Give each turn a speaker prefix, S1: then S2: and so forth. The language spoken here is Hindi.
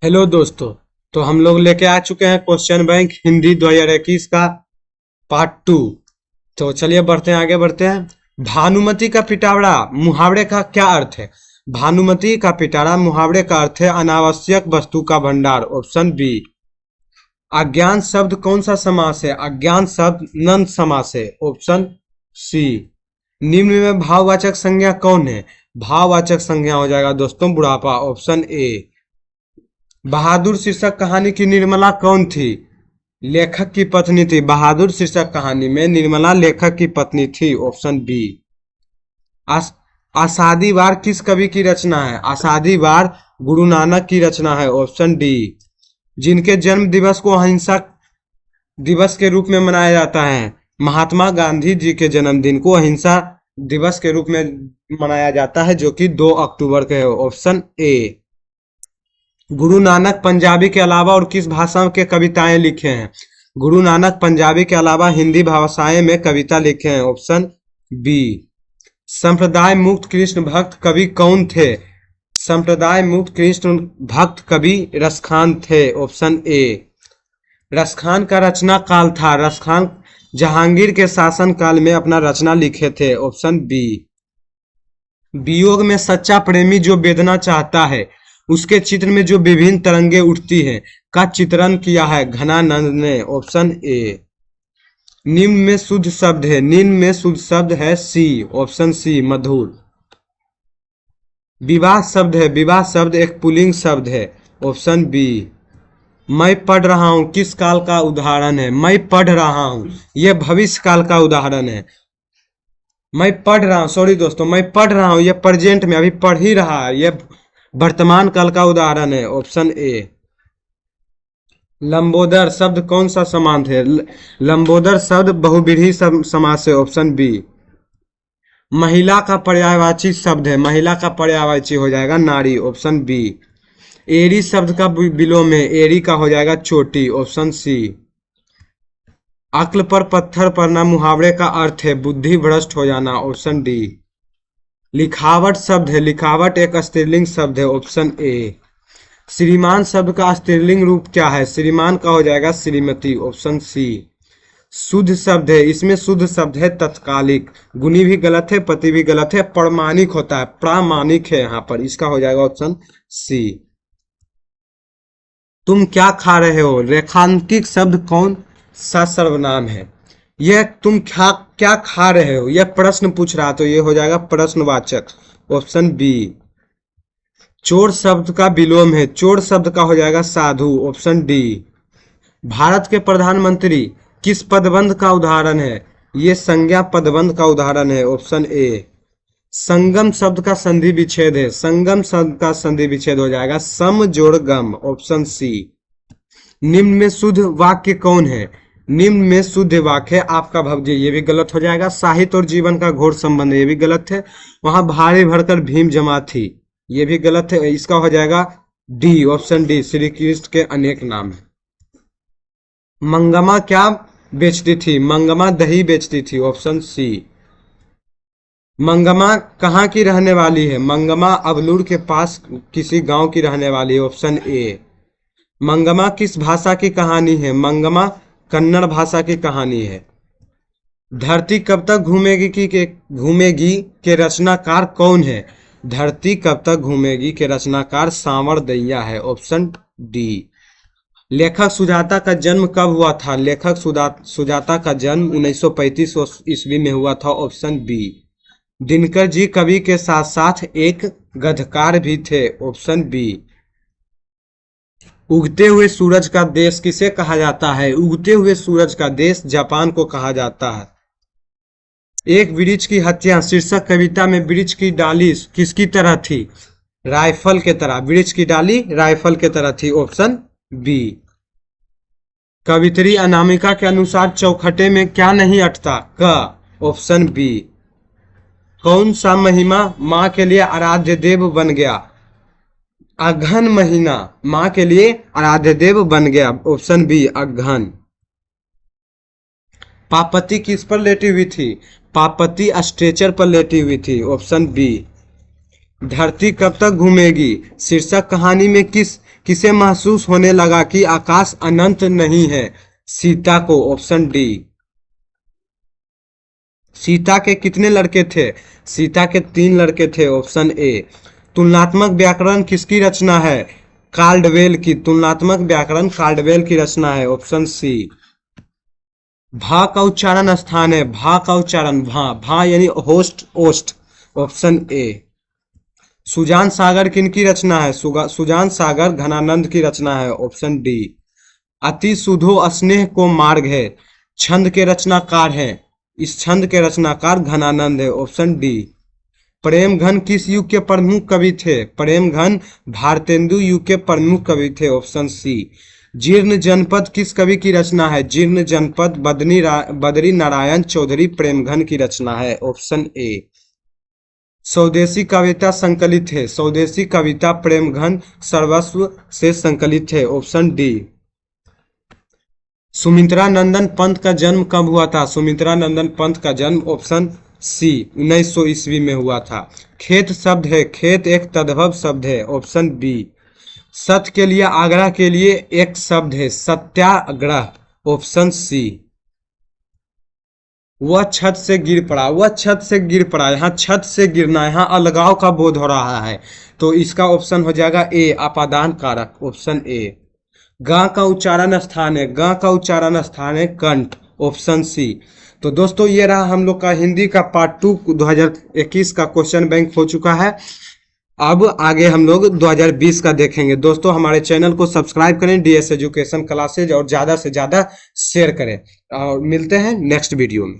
S1: हेलो दोस्तों। तो हम लोग लेके आ चुके हैं क्वेश्चन बैंक हिंदी 2021 का पार्ट 2। तो चलिए बढ़ते हैं, आगे बढ़ते हैं। भानुमति का पिटारा मुहावरे का क्या अर्थ है? भानुमति का पिटारा मुहावरे का अर्थ है अनावश्यक वस्तु का भंडार, ऑप्शन बी। अज्ञान शब्द कौन सा समास है? अज्ञान शब्द नंद समास है, ऑप्शन सी। निम्न में भाववाचक संज्ञा कौन है? भाववाचक संज्ञा हो जाएगा दोस्तों बुढ़ापा, ऑप्शन ए। बहादुर शीर्षक कहानी की निर्मला कौन थी? लेखक की पत्नी थी। बहादुर शीर्षक कहानी में निर्मला लेखक की पत्नी थी, ऑप्शन बी। आस, आषाढ़ी वार किस कवि की रचना है? आषाढ़ी वार गुरु नानक की रचना है, ऑप्शन डी। जिनके जन्म दिवस को अहिंसा दिवस के रूप में मनाया जाता है, महात्मा गांधी जी के जन्मदिन को अहिंसा दिवस के रूप में मनाया जाता है, जो कि 2 अक्टूबर के है, ऑप्शन ए। गुरु नानक पंजाबी के अलावा और किस भाषा के कविताएं लिखे हैं? गुरु नानक पंजाबी के अलावा हिंदी भाषाएं में कविता लिखे हैं, ऑप्शन बी। संप्रदाय मुक्त कृष्ण भक्त कवि कौन थे? संप्रदाय मुक्त कृष्ण भक्त कवि रसखान थे, ऑप्शन ए। रसखान का रचना काल था। रसखान जहांगीर के शासन काल में अपना रचना लिखे थे, ऑप्शन बी। वियोग में सच्चा प्रेमी जो वेदना चाहता है, उसके चित्र में जो विभिन्न तरंगे उठती हैं का चित्रण किया है घनानंद ने, ऑप्शन ए। निम्न में शुद्ध शब्द है। निम्न में शुद्ध शब्द है सी, ऑप्शन सी मधुर। विवाह शब्द है। विवाह शब्द एक पुल्लिंग शब्द है, ऑप्शन बी। मैं पढ़ रहा हूं किस काल का उदाहरण है? मैं पढ़ रहा हूं, यह भविष्य काल का उदाहरण है। मैं पढ़ रहा हूं, सॉरी दोस्तों, मैं पढ़ रहा हूं, यह प्रेजेंट में अभी पढ़ ही रहा है, यह वर्तमान काल का उदाहरण है, ऑप्शन ए। लंबोदर शब्द कौन सा समास है? लंबोदर शब्द बहुव्रीहि समास है, ऑप्शन बी। महिला का पर्यायवाची शब्द है। महिला का पर्यायवाची हो जाएगा नारी, ऑप्शन बी। एड़ी शब्द का विलोम है। एड़ी का हो जाएगा चोटी, ऑप्शन सी। अक्ल पर पत्थर पड़ना मुहावरे का अर्थ है बुद्धि भ्रष्ट हो जाना, ऑप्शन डी। लिखावट शब्द है। लिखावट एक स्त्रीलिंग शब्द है, ऑप्शन ए। श्रीमान शब्द का स्त्रीलिंग रूप क्या है? श्रीमान का हो जाएगा श्रीमती, ऑप्शन सी। शुद्ध शब्द है। इसमें शुद्ध शब्द है तत्कालिक। गुनी भी गलत है, पति भी गलत है, प्रमाणिक होता है, प्रामाणिक है यहाँ पर, इसका हो जाएगा ऑप्शन सी। तुम क्या खा रहे हो? रेखांकित शब्द कौन सा सर्वनाम है? यह तुम क्या खा रहे हो, यह प्रश्न पूछ रहा, तो यह हो जाएगा प्रश्नवाचक, ऑप्शन बी। चोर शब्द का विलोम है। चोर शब्द का हो जाएगा साधु, ऑप्शन डी। भारत के प्रधानमंत्री किस पदबंध का उदाहरण है? ये संज्ञा पदबंध का उदाहरण है, ऑप्शन ए। संगम शब्द का संधि विच्छेद है। संगम शब्द का संधि विच्छेद हो जाएगा सम जोड़ गम, ऑप्शन सी। निम्न में शुद्ध वाक्य कौन है? निम्न में शुद्ध वाक्य आपका भवजी, ये भी गलत हो जाएगा। साहित्य और जीवन का घोर संबंध, ये भी गलत है। वहां भारी भरकर भीम जमा थी, ये भी गलत है। इसका हो जाएगा D, option D, Shri Krishna के अनेक नाम है। मंगमा क्या बेचती थी? मंगमा दही बेचती थी, ऑप्शन सी। मंगमा कहाँ की रहने वाली है? मंगमा अबलूर के पास किसी गांव की रहने वाली है, ऑप्शन ए। मंगमा किस भाषा की कहानी है? मंगमा कन्नड़ भाषा की कहानी है। धरती कब तक घूमेगी के रचनाकार कौन है? धरती कब तक घूमेगी के रचनाकार सांवर दैया है, ऑप्शन डी। लेखक सुजाता का जन्म कब हुआ था? लेखक सुजाता का जन्म 1935 ईस्वी में हुआ था, ऑप्शन बी। दिनकर जी कवि के साथ साथ एक गद्यकार भी थे, ऑप्शन बी। उगते हुए सूरज का देश किसे कहा जाता है? उगते हुए सूरज का देश जापान को कहा जाता है। एक वृक्ष की हत्या शीर्षक कविता में वृक्ष की डाली किसकी तरह थी? राइफल के तरह। वृक्ष की डाली राइफल के तरह थी, ऑप्शन बी। कवित्री अनामिका के अनुसार चौखटे में क्या नहीं अटता? क, ऑप्शन बी। कौन सा महीना माँ के लिए आराध्य देव बन गया? अघन महीना माँ के लिए आराध्य देव बन गया, ऑप्शन बी अघन। पापति किस पर लेटी हुई थी? पापति स्ट्रेचर पर लेटी हुई थी, ऑप्शन बी। धरती कब तक घूमेगी शीर्षक कहानी में किसे महसूस होने लगा कि आकाश अनंत नहीं है? सीता को। Option D. सीता के कितने लड़के थे? सीता के 3 लड़के थे। Option A. तुलनात्मक व्याकरण किसकी रचना है? काल्डवेल की। तुलनात्मक व्याकरण काल्डवेल की रचना है। Option C. भा का उच्चारण स्थान है। भा का उच्चारण भा यानी होस्ट ओस्ट। Option A. सुजान सागर किनकी रचना है? सुजान सागर घनानंद की रचना है। Option D. अति सुधो स्नेह को मार्ग है छंद के रचनाकार हैं। इस छंद के रचनाकार घनानंद है। Option D. प्रेम घन किस युग के प्रमुख कवि थे? प्रेम घन भारतेंदु युग के प्रमुख कवि थे। Option C. जीर्ण जनपद किस कवि की रचना है? जीर्ण जनपद बद्री नारायण चौधरी प्रेमघन की रचना है। Option A. स्वदेशी कविता संकलित है। स्वदेशी कविता प्रेमघन सर्वस्व से संकलित है। Option D. सुमित्रा नंदन पंत का जन्म कब हुआ था? सुमित्रा नंदन पंत का जन्म ऑप्शन सी 1900 ईस्वी में हुआ था। खेत शब्द है। खेत एक तद्भव शब्द है। Option B. सत्य के लिए आग्रह के लिए एक शब्द है सत्याग्रह। Option C. वह छत से गिर पड़ा। वह छत से गिर पड़ा। यहाँ छत से गिरना, यहाँ अलगाव का बोध हो रहा है, तो इसका ऑप्शन हो जाएगा ए अपादान कारक। Option A. गा का उच्चारण स्थान है। गा का उच्चारण स्थान है कंठ। Option C. तो दोस्तों ये रहा हम लोग का हिंदी का पार्ट 2 2021 का क्वेश्चन बैंक हो चुका है। अब आगे हम लोग 2020 का देखेंगे। दोस्तों हमारे चैनल को सब्सक्राइब करें, डीएस एजुकेशन क्लासेज, और ज़्यादा से ज़्यादा शेयर करें, और मिलते हैं नेक्स्ट वीडियो में।